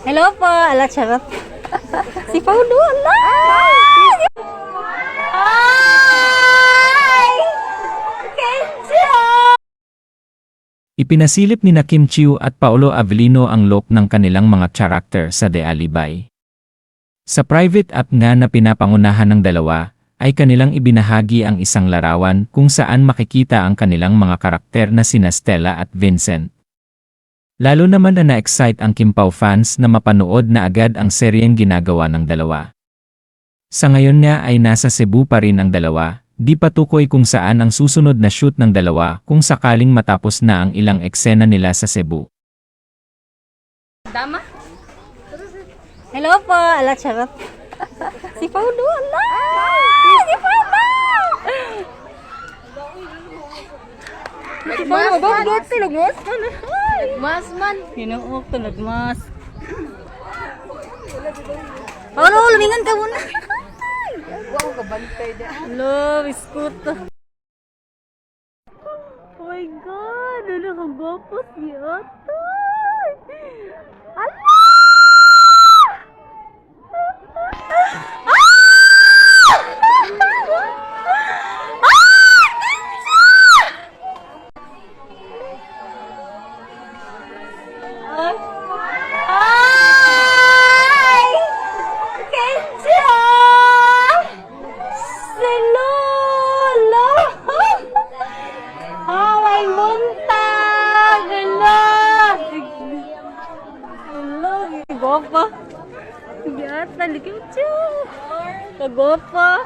Hello po, ala charot. Si Paulo, ala! Ay! Kenjo! Ipinasilip ni Kim Chiu at Paolo Avellino ang look ng kanilang mga character sa The Alibay. Sa private app nga na pinapangunahan ng dalawa, ay kanilang ibinahagi ang isang larawan kung saan makikita ang kanilang mga karakter na sina Stella at Vincent. Lalo naman na na-excite ang Kim Pao fans na mapanood na agad ang seryeng ginagawa ng dalawa. Sa ngayon nga ay nasa Cebu pa rin ang dalawa, di patukoy kung saan ang susunod na shoot ng dalawa kung sakaling matapos na ang ilang eksena nila sa Cebu. Dama? Hello po, ala charot. Si Paulo, ala! Si Paulo! Si Paulo, babagod tilagmas. Nagmas man. Hinuok to, nagmas. Paulo, lumingan ka muna. Wow, kabantay dyan. Hello, biskut. Oh my God, ano ka gopos niya? Ala! Ay! Kenjo! Si Lolo! Oh, may buntag! Hello! Hello, gopa. Gata, likim siya. Kagopa.